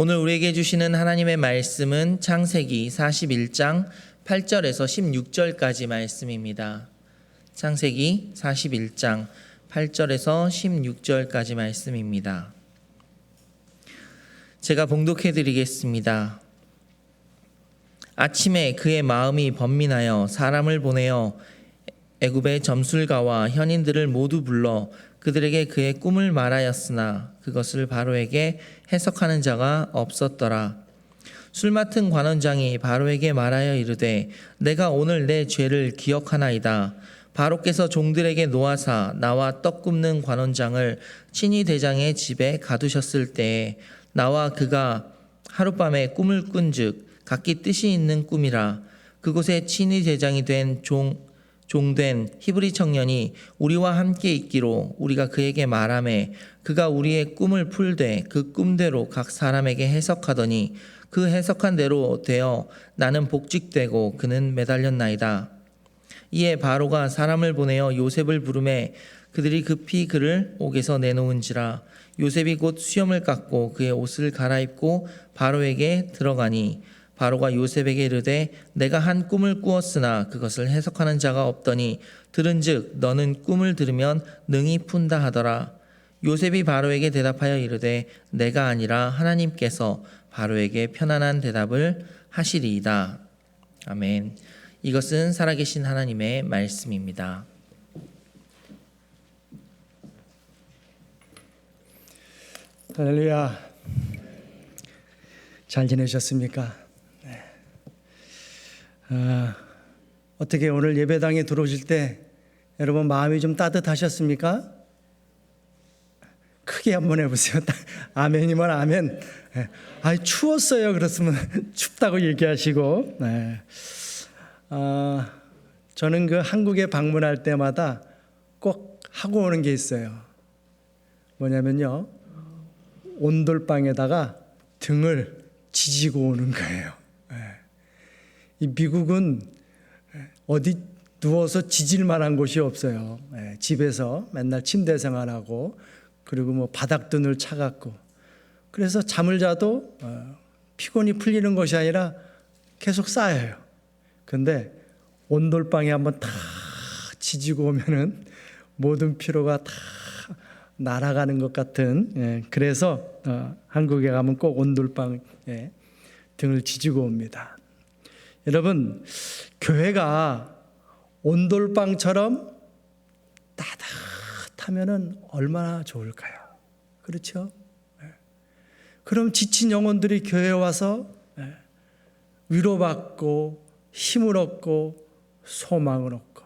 오늘 우리에게 주시는 하나님의 말씀은 창세기 41장 8절에서 16절까지 말씀입니다. 창세기 41장 8절에서 16절까지 말씀입니다. 제가 봉독해 드리겠습니다. 아침에 그의 마음이 번민하여 사람을 보내어 애굽의 점술가와 현인들을 모두 불러 그들에게 그의 꿈을 말하였으나 그것을 바로에게 해석하는 자가 없었더라. 술 맡은 관원장이 바로에게 말하여 이르되 내가 오늘 내 죄를 기억하나이다. 바로께서 종들에게 노하사 나와 떡 굽는 관원장을 친위 대장의 집에 가두셨을 때에 나와 그가 하룻밤에 꿈을 꾼즉 각기 뜻이 있는 꿈이라. 그곳에 친위 대장이 된 종된 히브리 청년이 우리와 함께 있기로 우리가 그에게 말하매 그가 우리의 꿈을 풀되 그 꿈대로 각 사람에게 해석하더니 그 해석한 대로 되어 나는 복직되고 그는 매달렸나이다. 이에 바로가 사람을 보내어 요셉을 부르매 그들이 급히 그를 옥에서 내놓은지라. 요셉이 곧 수염을 깎고 그의 옷을 갈아입고 바로에게 들어가니 바로가 요셉에게 이르되 내가 한 꿈을 꾸었으나 그것을 해석하는 자가 없더니 들은즉 너는 꿈을 들으면 능히 푼다 하더라. 요셉이 바로에게 대답하여 이르되 내가 아니라 하나님께서 바로에게 편안한 대답을 하시리이다. 아멘. 이것은 살아계신 하나님의 말씀입니다. 할렐루야. 잘 지내셨습니까? 어떻게 오늘 예배당에 들어오실 때 여러분 마음이 좀 따뜻하셨습니까? 크게 한번 해보세요. 아멘이면 아멘. 추웠어요. 그렇으면 춥다고 얘기하시고. 저는 그 한국에 방문할 때마다 꼭 하고 오는 게 있어요. 뭐냐면요, 온돌방에다가 등을 지지고 오는 거예요. 이 미국은 어디 누워서 지질 만한 곳이 없어요. 집에서 맨날 침대 생활하고 그리고 뭐 바닥든을 차갖고 그래서 잠을 자도 피곤이 풀리는 것이 아니라 계속 쌓여요. 근데 온돌방에 한번 다 지지고 오면은 모든 피로가 다 날아가는 것 같은, 그래서 한국에 가면 꼭 온돌방에 등을 지지고 옵니다. 여러분, 교회가 온돌방처럼 따뜻하면은 얼마나 좋을까요? 그렇죠? 그럼 지친 영혼들이 교회에 와서 위로받고 힘을 얻고 소망을 얻고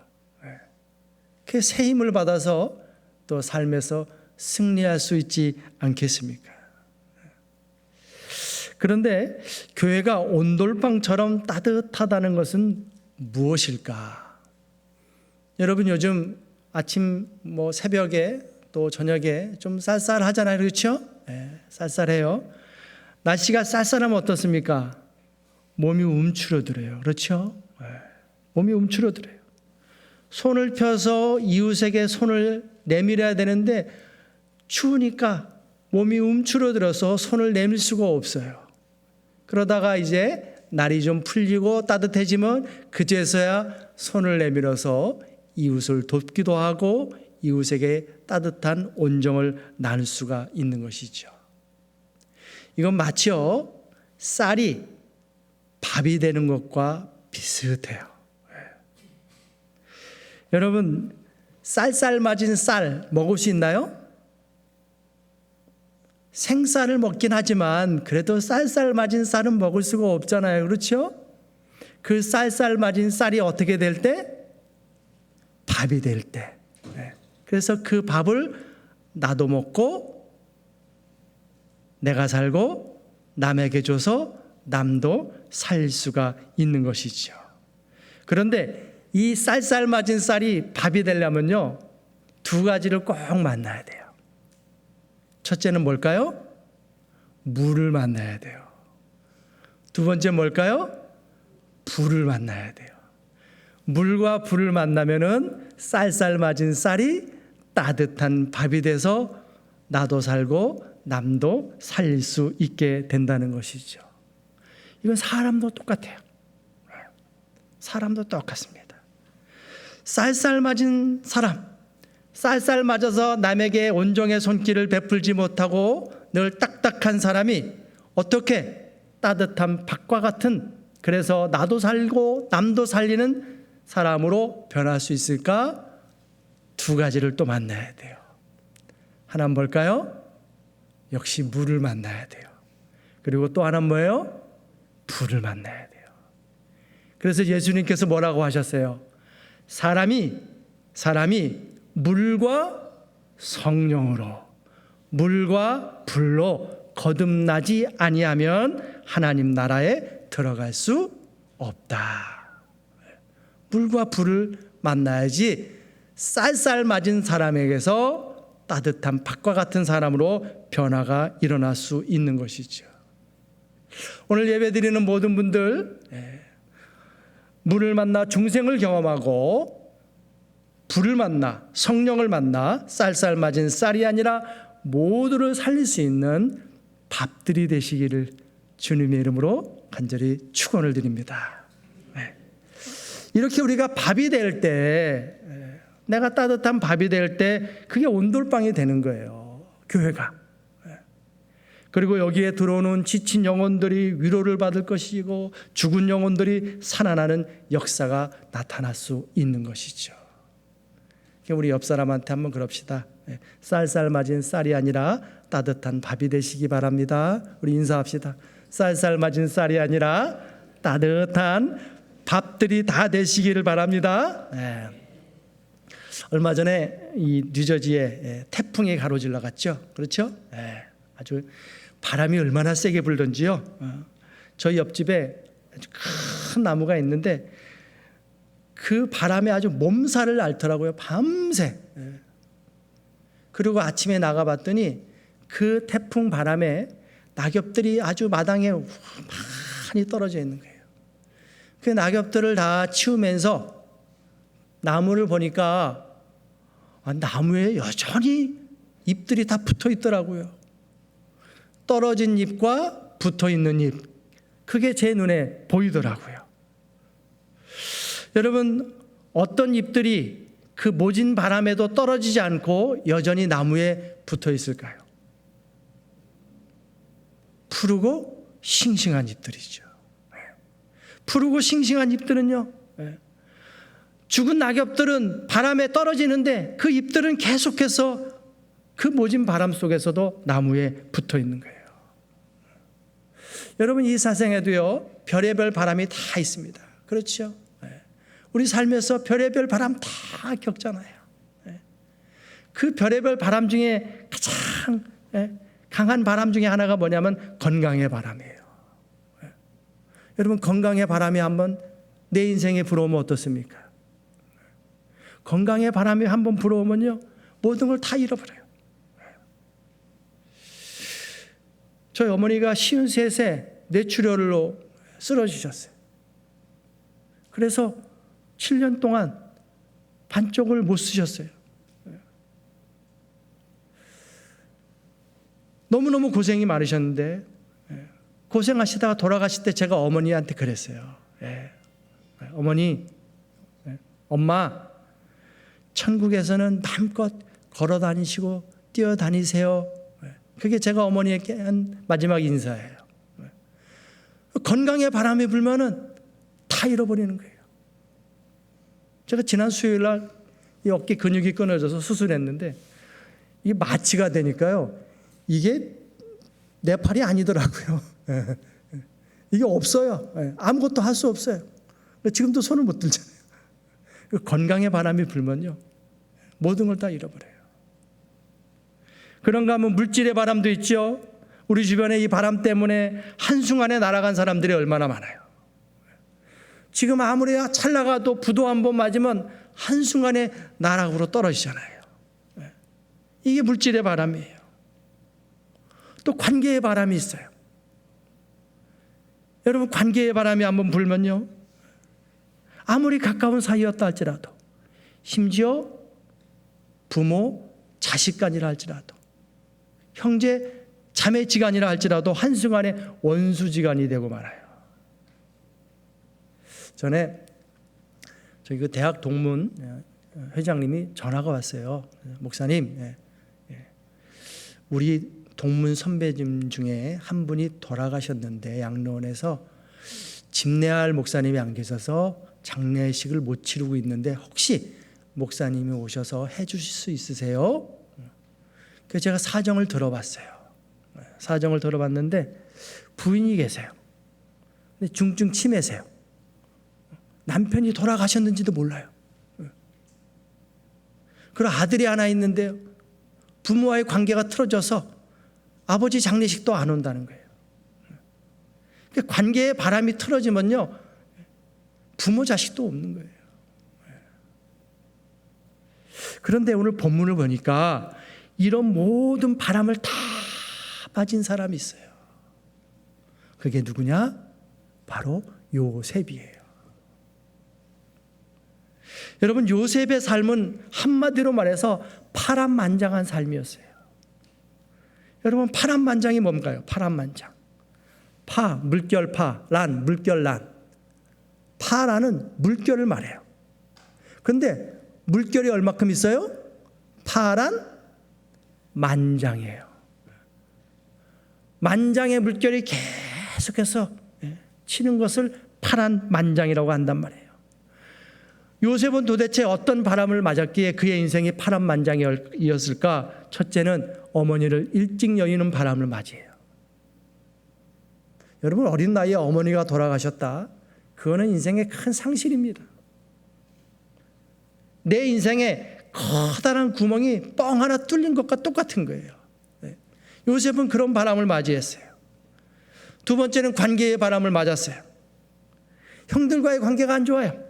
그 새 힘을 받아서 또 삶에서 승리할 수 있지 않겠습니까? 그런데 교회가 온돌방처럼 따뜻하다는 것은 무엇일까? 여러분, 요즘 아침 새벽에 또 저녁에 좀 쌀쌀하잖아요. 그렇죠? 쌀쌀해요. 날씨가 쌀쌀하면 어떻습니까? 몸이 움츠러들어요. 그렇죠? 몸이 움츠러들어요. 손을 펴서 이웃에게 손을 내밀어야 되는데 추우니까 몸이 움츠러들어서 손을 내밀 수가 없어요. 그러다가 이제 날이 좀 풀리고 따뜻해지면 그제서야 손을 내밀어서 이웃을 돕기도 하고 이웃에게 따뜻한 온정을 나눌 수가 있는 것이죠. 이건 마치요 쌀이 밥이 되는 것과 비슷해요. 여러분, 쌀쌀 맞은 쌀 먹을 수 있나요? 생쌀을 먹긴 하지만 그래도 쌀쌀 맞은 쌀은 먹을 수가 없잖아요. 그렇죠? 그 쌀쌀 맞은 쌀이 어떻게 될 때? 밥이 될 때. 그래서 그 밥을 나도 먹고 내가 살고 남에게 줘서 남도 살 수가 있는 것이죠. 그런데 이 쌀쌀 맞은 쌀이 밥이 되려면요, 두 가지를 꼭 만나야 돼요. 첫째는 뭘까요? 물을 만나야 돼요. 두 번째 뭘까요? 불을 만나야 돼요. 물과 불을 만나면은 쌀쌀 맞은 쌀이 따뜻한 밥이 돼서 나도 살고 남도 살릴 수 있게 된다는 것이죠. 이건 사람도 똑같아요. 사람도 똑같습니다. 쌀쌀 맞은 사람, 쌀쌀 맞아서 남에게 온종의 손길을 베풀지 못하고 늘 딱딱한 사람이 어떻게 따뜻한 밭과 같은, 그래서 나도 살고 남도 살리는 사람으로 변할 수 있을까? 두 가지를 또 만나야 돼요. 하나는 뭘까요? 역시 물을 만나야 돼요. 그리고 또 하나는 뭐예요? 불을 만나야 돼요. 그래서 예수님께서 뭐라고 하셨어요? 사람이 물과 성령으로, 물과 불로 거듭나지 아니하면 하나님 나라에 들어갈 수 없다. 물과 불을 만나야지 쌀쌀 맞은 사람에게서 따뜻한 밭과 같은 사람으로 변화가 일어날 수 있는 것이죠. 오늘 예배드리는 모든 분들, 물을 만나 중생을 경험하고 불을 만나 성령을 만나 쌀쌀 맞은 쌀이 아니라 모두를 살릴 수 있는 밥들이 되시기를 주님의 이름으로 간절히 축원을 드립니다. 이렇게 우리가 밥이 될 때, 내가 따뜻한 밥이 될 때 그게 온돌방이 되는 거예요. 교회가. 그리고 여기에 들어오는 지친 영혼들이 위로를 받을 것이고 죽은 영혼들이 살아나는 역사가 나타날 수 있는 것이죠. 우리 옆 사람한테 한번 그럽시다. 쌀쌀 맞은 쌀이 아니라 따뜻한 밥이 되시기 바랍니다. 우리 인사합시다. 쌀쌀 맞은 쌀이 아니라 따뜻한 밥들이 다 되시기를 바랍니다. 얼마 전에 이 뉴저지에 태풍이 가로질러 갔죠. 그렇죠? 아주 바람이 얼마나 세게 불던지요. 저희 옆집에 아주 큰 나무가 있는데 그 바람에 아주 몸살을 앓더라고요. 밤새. 그리고 아침에 나가봤더니 그 태풍 바람에 낙엽들이 아주 마당에 많이 떨어져 있는 거예요. 그 낙엽들을 다 치우면서 나무를 보니까 나무에 여전히 잎들이 다 붙어 있더라고요. 떨어진 잎과 붙어 있는 잎, 그게 제 눈에 보이더라고요. 여러분, 어떤 잎들이 그 모진 바람에도 떨어지지 않고 여전히 나무에 붙어 있을까요? 푸르고 싱싱한 잎들이죠. 푸르고 싱싱한 잎들은요, 죽은 낙엽들은 바람에 떨어지는데 그 잎들은 계속해서 그 모진 바람 속에서도 나무에 붙어 있는 거예요. 여러분, 이 세상에도요, 별의별 바람이 다 있습니다. 그렇죠? 우리 삶에서 별의별 바람 다 겪잖아요. 그 별의별 바람 중에 가장 강한 바람 중에 하나가 뭐냐면 건강의 바람이에요. 여러분, 건강의 바람이 한번 내 인생에 불어오면 어떻습니까? 건강의 바람이 한번 불어오면요, 모든 걸 다 잃어버려요. 저희 어머니가 53세 뇌출혈로 쓰러지셨어요. 그래서 7년 동안 반쪽을 못 쓰셨어요. 너무너무 고생이 많으셨는데 고생하시다가 돌아가실 때 제가 어머니한테 그랬어요. 어머니, 엄마, 천국에서는 마음껏 걸어 다니시고 뛰어 다니세요. 그게 제가 어머니에게 한 마지막 인사예요. 건강의 바람이 불면은 다 잃어버리는 거예요. 제가 지난 수요일 날 이 어깨 근육이 끊어져서 수술했는데 이게 마취가 되니까요, 이게 내 팔이 아니더라고요. 이게 없어요. 아무것도 할 수 없어요. 지금도 손을 못 들잖아요. 건강의 바람이 불면요, 모든 걸 다 잃어버려요. 그런가 하면 물질의 바람도 있죠. 우리 주변에 이 바람 때문에 한순간에 날아간 사람들이 얼마나 많아요. 지금 아무리 잘 나가도 부도 한 번 맞으면 한순간에 나락으로 떨어지잖아요. 이게 물질의 바람이에요. 또 관계의 바람이 있어요. 여러분, 관계의 바람이 한번 불면요, 아무리 가까운 사이였다 할지라도, 심지어 부모, 자식 간이라 할지라도, 형제, 자매지간이라 할지라도 한순간에 원수지간이 되고 말아요. 전에 저희 그 대학 동문 회장님이 전화가 왔어요. 목사님, 우리 동문 선배님 중에 한 분이 돌아가셨는데 양로원에서 집례할 목사님이 안 계셔서 장례식을 못 치르고 있는데 혹시 목사님이 오셔서 해주실 수 있으세요? 그래서 제가 사정을 들어봤어요. 사정을 들어봤는데 부인이 계세요. 중증 치매세요. 남편이 돌아가셨는지도 몰라요. 그리고 아들이 하나 있는데요, 부모와의 관계가 틀어져서 아버지 장례식도 안 온다는 거예요. 관계의 바람이 틀어지면요, 부모 자식도 없는 거예요. 그런데 오늘 본문을 보니까 이런 모든 바람을 다 빠진 사람이 있어요. 그게 누구냐? 바로 요셉이에요. 여러분, 요셉의 삶은 한마디로 말해서 파란만장한 삶이었어요. 여러분, 파란만장이 뭔가요? 파란만장. 파, 물결 파, 란, 물결 란. 파라는 물결을 말해요. 그런데 물결이 얼마큼 있어요? 파란 만장이에요. 만장의 물결이 계속해서 치는 것을 파란 만장이라고 한단 말이에요. 요셉은 도대체 어떤 바람을 맞았기에 그의 인생이 파란 만장이었을까? 첫째는 어머니를 일찍 여의는 바람을 맞이해요. 여러분, 어린 나이에 어머니가 돌아가셨다. 그거는 인생의 큰 상실입니다. 내 인생에 커다란 구멍이 뻥 하나 뚫린 것과 똑같은 거예요. 요셉은 그런 바람을 맞이했어요. 두 번째는 관계의 바람을 맞았어요. 형들과의 관계가 안 좋아요.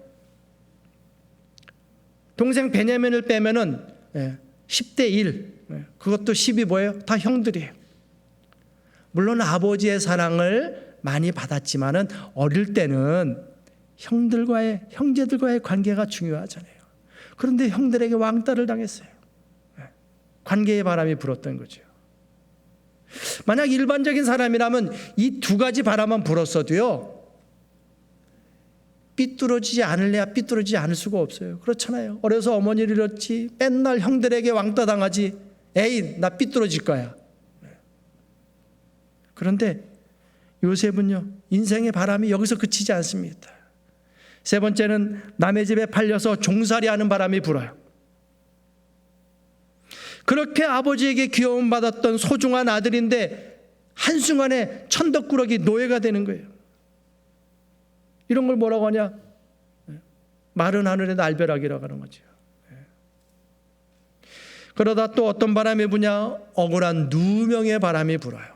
동생 베냐민을 빼면은 10대 1, 그것도 10이 뭐예요? 다 형들이에요. 물론 아버지의 사랑을 많이 받았지만은 어릴 때는 형제들과의 관계가 중요하잖아요. 그런데 형들에게 왕따를 당했어요. 관계의 바람이 불었던 거죠. 만약 일반적인 사람이라면 이 두 가지 바람만 불었어도요, 삐뚤어지지 않을래야 삐뚤어지지 않을 수가 없어요. 그렇잖아요. 어려서 어머니를 잃었지, 맨날 형들에게 왕따 당하지, 에이 나 삐뚤어질 거야. 그런데 요셉은요, 인생의 바람이 여기서 그치지 않습니다. 세 번째는 남의 집에 팔려서 종살이하는 바람이 불어요. 그렇게 아버지에게 귀여움 받았던 소중한 아들인데 한순간에 천덕꾸러기 노예가 되는 거예요. 이런 걸 뭐라고 하냐? 마른 하늘의 날벼락이라고 하는 거죠. 그러다 또 어떤 바람이 부냐? 억울한 누명의 바람이 불어요.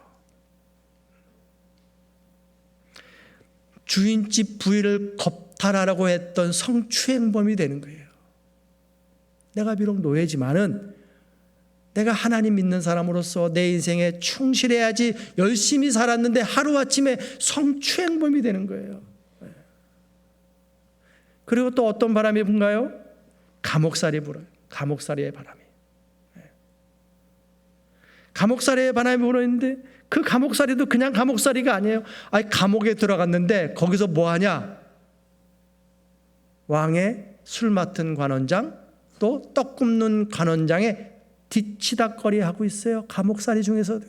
주인집 부인을 겁탈하라고 했던 성추행범이 되는 거예요. 내가 비록 노예지만은 내가 하나님 믿는 사람으로서 내 인생에 충실해야지 열심히 살았는데 하루아침에 성추행범이 되는 거예요. 그리고 또 어떤 바람이 분가요? 감옥살이 불어요. 감옥살이의 바람이. 감옥살이의 바람이 불어있는데 그 감옥살이도 그냥 감옥살이가 아니에요. 아니, 감옥에 들어갔는데 거기서 뭐 하냐? 왕의 술 맡은 관원장, 또 떡 굽는 관원장의 뒤치다거리 하고 있어요. 감옥살이 중에서도.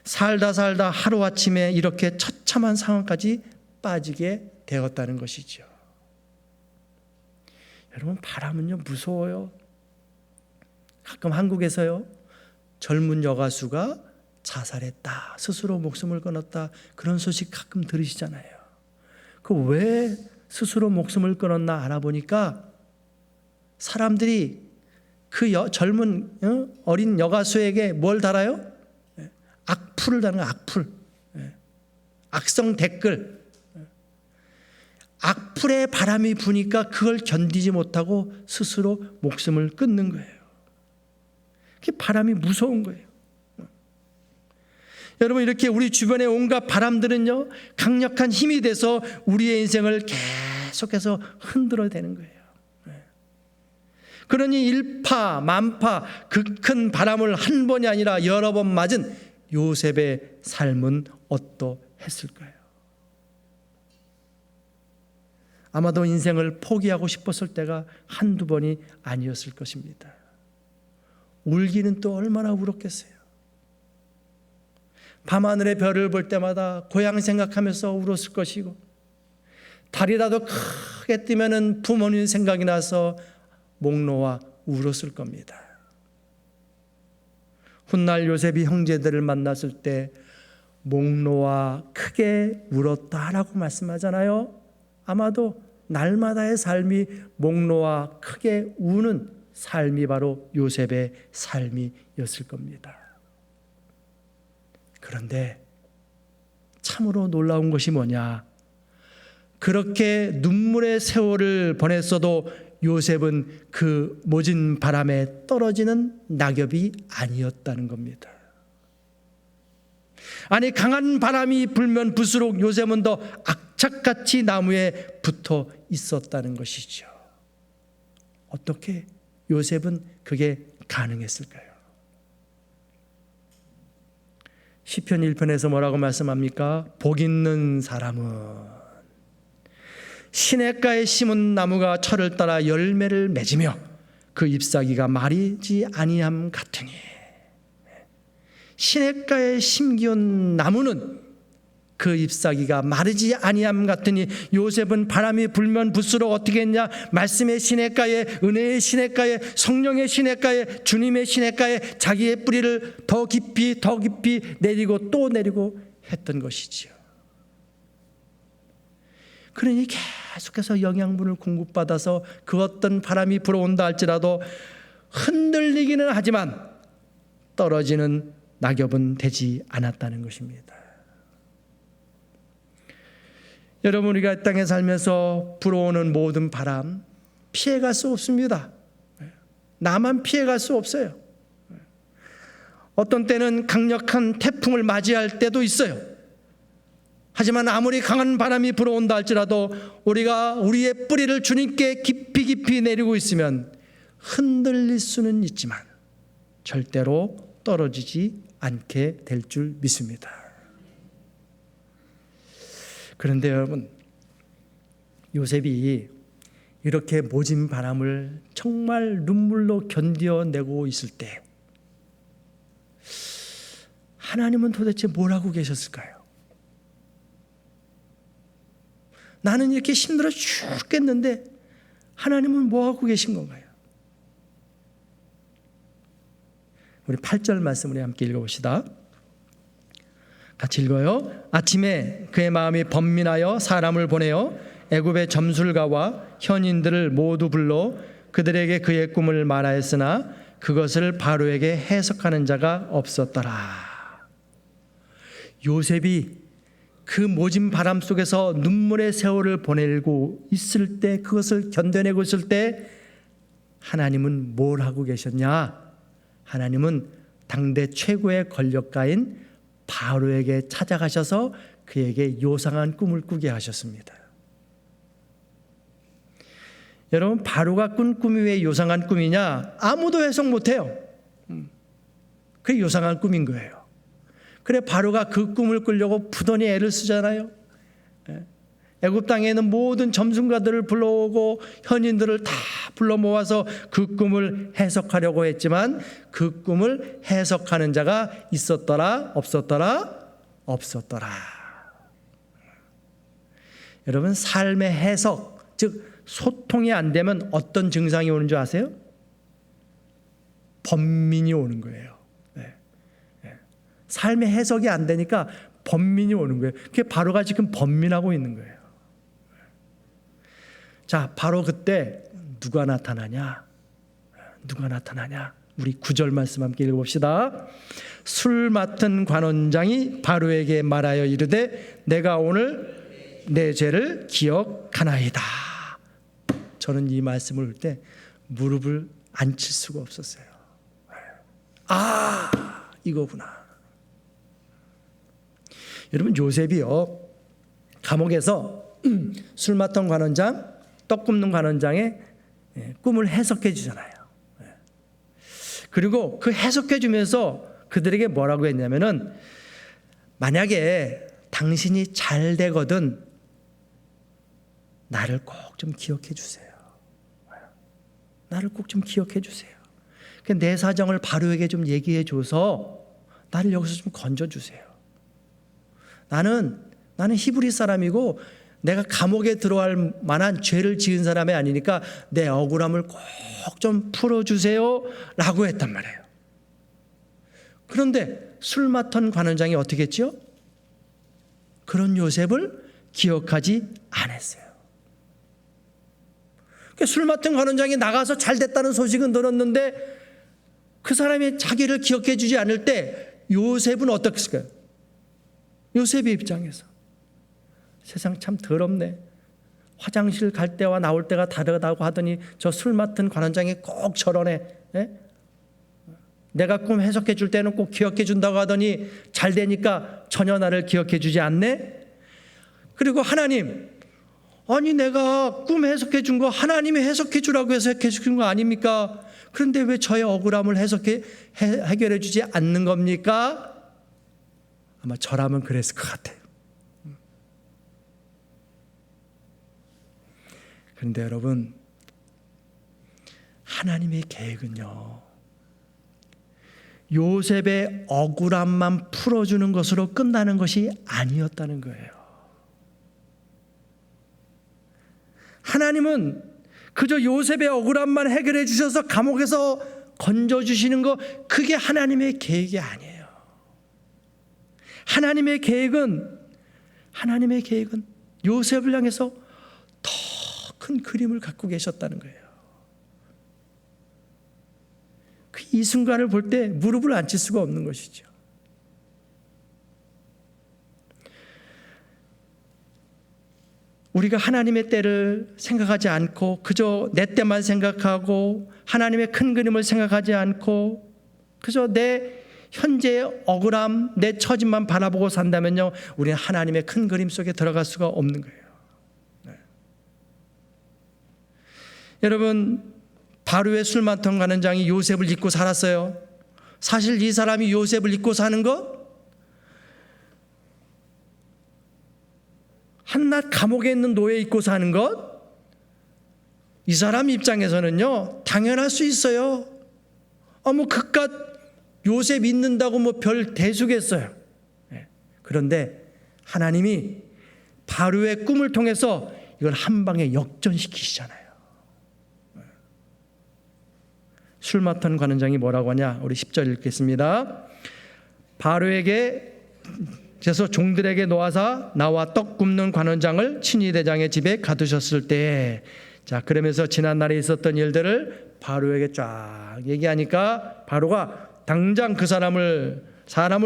살다 하루아침에 이렇게 처참한 상황까지 빠지게 되었다는 것이죠. 여러분, 바람은요 무서워요. 가끔 한국에서요, 젊은 여가수가 자살했다, 스스로 목숨을 끊었다, 그런 소식 가끔 들으시잖아요. 그 왜 스스로 목숨을 끊었나 알아보니까 사람들이 그 젊은 어린 여가수에게 뭘 달아요? 악플을 달아요. 악플. 악성 댓글. 악플에 바람이 부니까 그걸 견디지 못하고 스스로 목숨을 끊는 거예요. 그게 바람이 무서운 거예요. 여러분, 이렇게 우리 주변의 온갖 바람들은요, 강력한 힘이 돼서 우리의 인생을 계속해서 흔들어대는 거예요. 그러니 일파만파 그 큰 바람을 한 번이 아니라 여러 번 맞은 요셉의 삶은 어떠했을까요? 아마도 인생을 포기하고 싶었을 때가 한두 번이 아니었을 것입니다. 울기는 또 얼마나 울었겠어요. 밤하늘의 별을 볼 때마다 고향 생각하면서 울었을 것이고, 달이라도 크게 뜨면은 부모님 생각이 나서 목 놓아 울었을 겁니다. 훗날 요셉이 형제들을 만났을 때 목 놓아 크게 울었다라고 말씀하잖아요. 아마도 날마다의 삶이 목 놓아 크게 우는 삶이 바로 요셉의 삶이었을 겁니다. 그런데 참으로 놀라운 것이 뭐냐? 그렇게 눈물의 세월을 보냈어도 요셉은 그 모진 바람에 떨어지는 낙엽이 아니었다는 겁니다. 아니, 강한 바람이 불면 불수록 요셉은 더 악착같이 나무에 붙어 있었다는 것이죠. 어떻게 요셉은 그게 가능했을까요? 시편 1편에서 뭐라고 말씀합니까? 복 있는 사람은 시냇가에 심은 나무가 철을 따라 열매를 맺으며 그 잎사귀가 마르지 아니함 같으니, 시냇가에 심기운 나무는 그 잎사귀가 마르지 아니함 같으니, 요셉은 바람이 불면 불수록 어떻게 했냐? 말씀의 시냇가에, 은혜의 시냇가에, 성령의 시냇가에, 주님의 시냇가에 자기의 뿌리를 더 깊이 내리고 또 내리고 했던 것이지요. 그러니 계속해서 영양분을 공급받아서 그 어떤 바람이 불어온다 할지라도 흔들리기는 하지만 떨어지는 낙엽은 되지 않았다는 것입니다. 여러분, 우리가 이 땅에 살면서 불어오는 모든 바람 피해갈 수 없습니다. 나만 피해갈 수 없어요. 어떤 때는 강력한 태풍을 맞이할 때도 있어요. 하지만 아무리 강한 바람이 불어온다 할지라도 우리가 우리의 뿌리를 주님께 깊이 내리고 있으면 흔들릴 수는 있지만 절대로 떨어지지 않게 될 줄 믿습니다. 그런데 여러분, 요셉이 이렇게 모진 바람을 정말 눈물로 견뎌내고 있을 때 하나님은 도대체 뭘 하고 계셨을까요? 나는 이렇게 힘들어 죽겠는데 하나님은 뭐 하고 계신 건가요? 우리 8절 말씀 우리 함께 읽어봅시다. 같이 읽어요. 아침에 그의 마음이 번민하여 사람을 보내어 애굽의 점술가와 현인들을 모두 불러 그들에게 그의 꿈을 말하였으나 그것을 바로에게 해석하는 자가 없었더라. 요셉이 그 모진 바람 속에서 눈물의 세월을 보내고 있을 때, 그것을 견뎌내고 있을 때 하나님은 뭘 하고 계셨냐? 하나님은 당대 최고의 권력가인 바로에게 찾아가셔서 그에게 요상한 꿈을 꾸게 하셨습니다. 여러분, 바로가 꾼 꿈이 왜 요상한 꿈이냐? 아무도 해석 못해요. 그게 요상한 꿈인 거예요. 그래, 바로가 그 꿈을 꾸려고 부단히 애를 쓰잖아요. 애굽 땅에 있는 모든 점술가들을 불러오고 현인들을 다 불러 모아서 그 꿈을 해석하려고 했지만 그 꿈을 해석하는 자가 있었더라? 없었더라? 없었더라. 여러분, 삶의 해석, 즉 소통이 안 되면 어떤 증상이 오는 줄 아세요? 번민이 오는 거예요. 삶의 해석이 안 되니까 번민이 오는 거예요. 그게 바로가 지금 번민하고 있는 거예요. 자, 바로 그때 누가 나타나냐? 누가 나타나냐? 우리 9절 말씀 함께 읽어봅시다. 술 맡은 관원장이 바로에게 말하여 이르되 내가 오늘 내 죄를 기억하나이다. 저는 이 말씀을 볼 때 무릎을 안 칠 수가 없었어요. 아, 이거구나. 여러분, 요셉이요, 감옥에서 술 맡은 관원장, 떡 굽는 관원장의 꿈을 해석해 주잖아요. 그리고 그 해석해 주면서 그들에게 뭐라고 했냐면은 만약에 당신이 잘 되거든 나를 꼭 좀 기억해 주세요. 나를 꼭 좀 기억해 주세요. 내 사정을 바로에게 좀 얘기해 줘서 나를 여기서 좀 건져 주세요. 나는 히브리 사람이고 내가 감옥에 들어갈 만한 죄를 지은 사람이 아니니까 내 억울함을 꼭 좀 풀어주세요 라고 했단 말이에요. 그런데 술 맡은 관원장이 어떻게 했죠? 그런 요셉을 기억하지 않았어요. 술 맡은 관원장이 나가서 잘 됐다는 소식은 들었는데 그 사람이 자기를 기억해 주지 않을 때 요셉은 어떻겠을까요? 요셉의 입장에서 세상 참 더럽네. 화장실 갈 때와 나올 때가 다르다고 하더니 저 술 맡은 관원장이 꼭 저러네. 내가 꿈 해석해 줄 때는 꼭 기억해 준다고 하더니 잘 되니까 전혀 나를 기억해 주지 않네. 그리고 하나님, 아니 내가 꿈 해석해 준 거 하나님이 해석해 주라고 해서 해석해 준 거 아닙니까? 그런데 왜 저의 억울함을 해결해 주지 않는 겁니까? 아마 저라면 그랬을 것 같아요. 그런데 여러분, 하나님의 계획은요, 요셉의 억울함만 풀어주는 것으로 끝나는 것이 아니었다는 거예요. 하나님은 그저 요셉의 억울함만 해결해 주셔서 감옥에서 건져주시는 거, 그게 하나님의 계획이 아니에요. 하나님의 계획은 요셉을 향해서 더 큰 그림을 갖고 계셨다는 거예요. 이 순간을 볼 때 무릎을 앉힐 수가 없는 것이죠. 우리가 하나님의 때를 생각하지 않고 그저 내 때만 생각하고 하나님의 큰 그림을 생각하지 않고 그저 내 현재의 억울함, 내 처짐만 바라보고 산다면요, 우리는 하나님의 큰 그림 속에 들어갈 수가 없는 거예요. 네. 여러분, 바로의 술 맡은 관원장이 요셉을 잊고 살았어요. 사실 이 사람이 요셉을 잊고 사는 것, 한낱 감옥에 있는 노예 잊고 사는 것, 이 사람 입장에서는요 당연할 수 있어요. 뭐 그깟 요셉 잊는다고 뭐 별 대수겠어요. 그런데 하나님이 바로의 꿈을 통해서 이걸 한 방에 역전시키시잖아요. 술 맡은 관원장이 뭐라고 하냐, 우리 10절 읽겠습니다. 바로에게 그래서 종들에게 놓아서 나와 떡 굽는 관원장을 친위 대장의 집에 가두셨을 때, 자 그러면서 지난날에 있었던 일들을 바로에게 쫙 얘기하니까 바로가 당장 그 사람을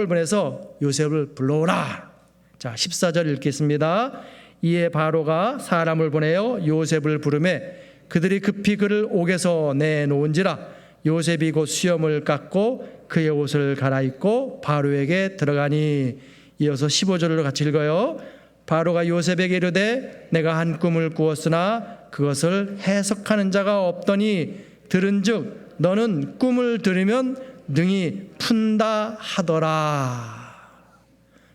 보내서 요셉을 불러오라. 자 14절 읽겠습니다. 이에 바로가 사람을 보내어 요셉을 부르매 그들이 급히 그를 옥에서 내놓은지라 요셉이 곧 수염을 깎고 그의 옷을 갈아입고 바로에게 들어가니. 이어서 15절로 같이 읽어요. 바로가 요셉에게 이르되 내가 한 꿈을 꾸었으나 그것을 해석하는 자가 없더니 들은즉 너는 꿈을 들으면 능히 푼다 하더라.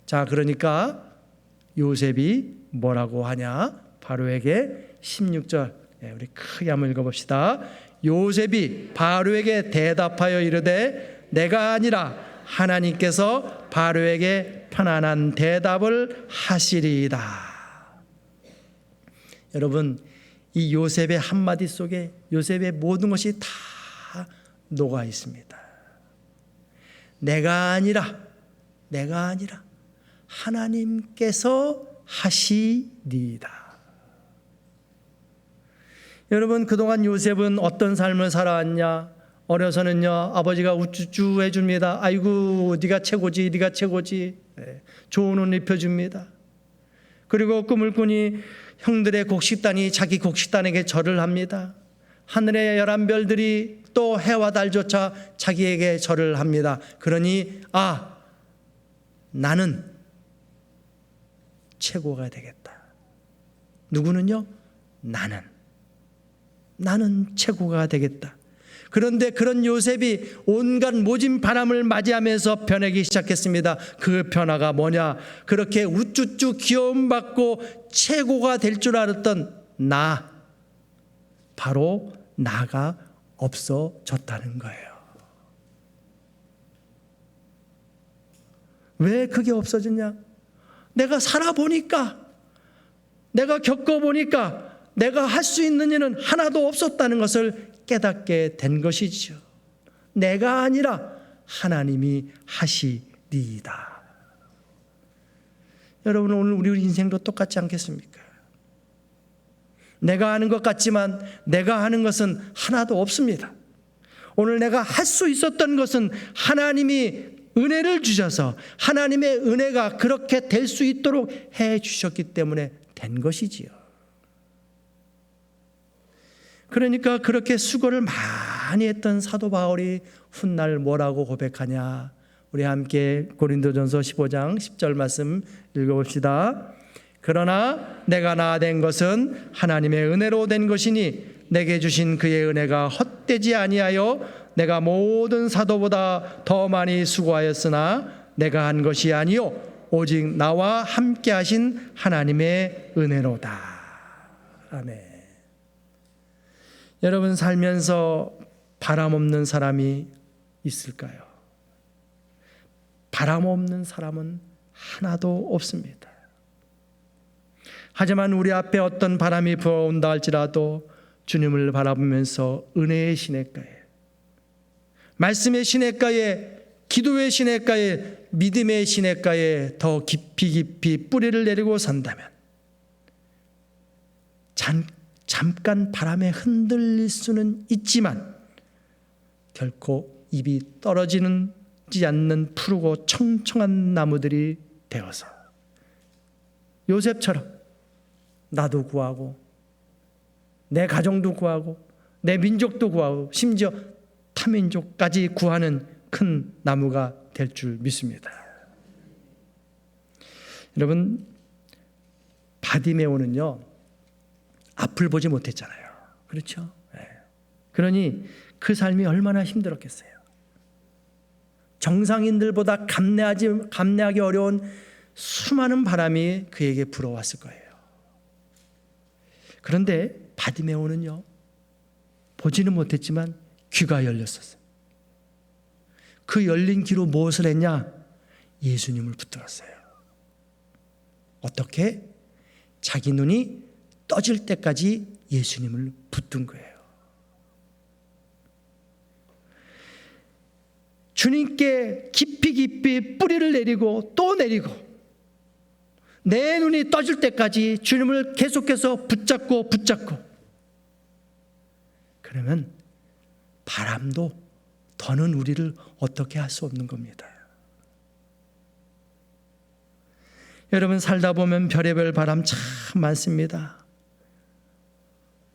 자 그러니까 요셉이 뭐라고 하냐, 바로에게 16절 우리 크게 한번 읽어봅시다. 요셉이 바로에게 대답하여 이르되 내가 아니라 하나님께서 바로에게 편안한 대답을 하시리이다. 여러분, 이 요셉의 한마디 속에 요셉의 모든 것이 다 녹아 있습니다. 내가 아니라 하나님께서 하시리이다. 여러분, 그동안 요셉은 어떤 삶을 살아왔냐? 어려서는요 아버지가 우쭈쭈 해줍니다. 아이고 네가 최고지, 네가 최고지. 좋은 옷 입혀줍니다. 그리고 꿈을 꾸니 형들의 곡식단이 자기 곡식단에게 절을 합니다. 하늘의 11별들이 또 해와 달조차 자기에게 절을 합니다. 그러니 나는 최고가 되겠다. 누구는요? 나는 최고가 되겠다. 그런데 그런 요셉이 온갖 모진 바람을 맞이하면서 변하기 시작했습니다. 그 변화가 뭐냐? 그렇게 우쭈쭈 귀여움받고 최고가 될 줄 알았던 바로 나가 없어졌다는 거예요. 왜 그게 없어졌냐? 내가 살아보니까, 내가 겪어보니까 내가 할 수 있는 일은 하나도 없었다는 것을 깨닫게 된 것이죠. 내가 아니라 하나님이 하시리이다. 여러분, 오늘 우리 인생도 똑같지 않겠습니까? 내가 하는 것 같지만 내가 하는 것은 하나도 없습니다. 오늘 내가 할 수 있었던 것은 하나님이 은혜를 주셔서 하나님의 은혜가 그렇게 될 수 있도록 해 주셨기 때문에 된 것이지요. 그러니까 그렇게 수고를 많이 했던 사도 바울이 훗날 뭐라고 고백하냐? 우리 함께 고린도전서 15장 10절 말씀 읽어봅시다. 그러나 내가 나아된 것은 하나님의 은혜로 된 것이니 내게 주신 그의 은혜가 헛되지 아니하여 내가 모든 사도보다 더 많이 수고하였으나 내가 한 것이 아니요 오직 나와 함께 하신 하나님의 은혜로다. 아멘. 여러분, 살면서 바람 없는 사람이 있을까요? 바람 없는 사람은 하나도 없습니다. 하지만 우리 앞에 어떤 바람이 불어온다 할지라도 주님을 바라보면서 은혜의 시냇가에, 말씀의 시냇가에, 기도의 시냇가에, 믿음의 시냇가에 더 깊이 뿌리를 내리고 산다면 잠깐 바람에 흔들릴 수는 있지만 결코 입이 떨어지지 않는 푸르고 청청한 나무들이 되어서 요셉처럼 나도 구하고 내 가정도 구하고 내 민족도 구하고 심지어 타민족까지 구하는 큰 나무가 될 줄 믿습니다. 여러분, 바디메오는요 앞을 보지 못했잖아요. 그렇죠? 네. 그러니 그 삶이 얼마나 힘들었겠어요. 정상인들보다 감내하기 어려운 수많은 바람이 그에게 불어왔을 거예요. 그런데 바디메오는요 보지는 못했지만 귀가 열렸었어요. 그 열린 귀로 무엇을 했냐? 예수님을 붙들었어요. 어떻게? 자기 눈이 떠질 때까지 예수님을 붙든 거예요. 주님께 깊이 뿌리를 내리고 또 내리고 내 눈이 떠질 때까지 주님을 계속해서 붙잡고 그러면 바람도 더는 우리를 어떻게 할 수 없는 겁니다. 여러분, 살다 보면 별의별 바람 참 많습니다.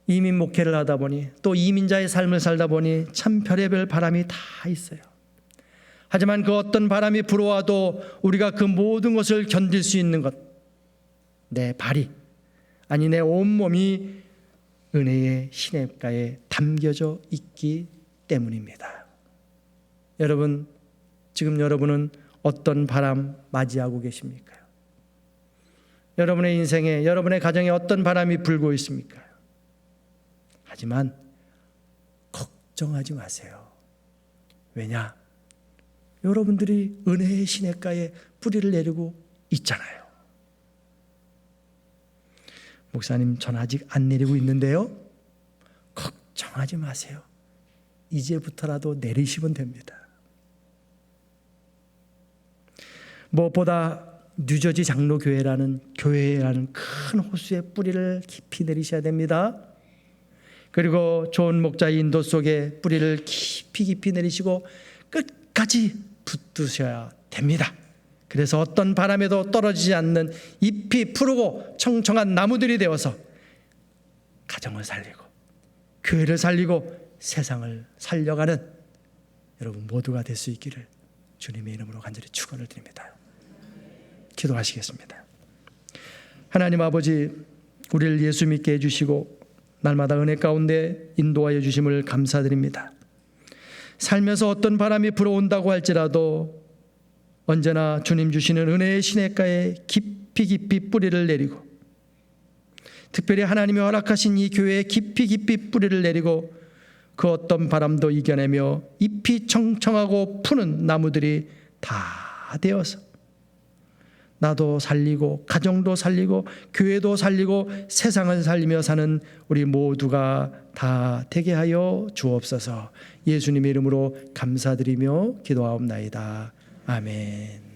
이민 목회를 하다 보니 또 이민자의 삶을 살다 보니 참 별의별 바람이 다 있어요. 하지만 그 어떤 바람이 불어와도 우리가 그 모든 것을 견딜 수 있는 것, 내 발이 아니 내 온몸이 은혜의 시냇가에 담겨져 있기 때문입니다. 여러분, 지금 여러분은 어떤 바람 맞이하고 계십니까? 여러분의 인생에, 여러분의 가정에 어떤 바람이 불고 있습니까? 하지만 걱정하지 마세요. 왜냐? 여러분들이 은혜의 시냇가에 뿌리를 내리고 있잖아요. 목사님, 전 아직 안 내리고 있는데요. 걱정하지 마세요. 이제부터라도 내리시면 됩니다. 무엇보다 뉴저지 장로교회라는 교회라는 큰 호수에 뿌리를 깊이 내리셔야 됩니다. 그리고 좋은 목자의 인도 속에 뿌리를 깊이 내리시고 끝까지 붙드셔야 됩니다. 그래서 어떤 바람에도 떨어지지 않는 잎이 푸르고 청청한 나무들이 되어서 가정을 살리고 교회를 살리고 세상을 살려가는 여러분 모두가 될 수 있기를 주님의 이름으로 간절히 축원을 드립니다. 기도하시겠습니다. 하나님 아버지, 우리를 예수 믿게 해주시고 날마다 은혜 가운데 인도하여 주심을 감사드립니다. 살면서 어떤 바람이 불어온다고 할지라도 언제나 주님 주시는 은혜의 시냇가에 깊이 깊이 뿌리를 내리고, 특별히 하나님이 허락하신 이 교회에 깊이 깊이 뿌리를 내리고 그 어떤 바람도 이겨내며 잎이 청청하고 푸는 나무들이 다 되어서 나도 살리고 가정도 살리고 교회도 살리고 세상을 살리며 사는 우리 모두가 다 되게 하여 주옵소서. 예수님의 이름으로 감사드리며 기도하옵나이다. 아멘.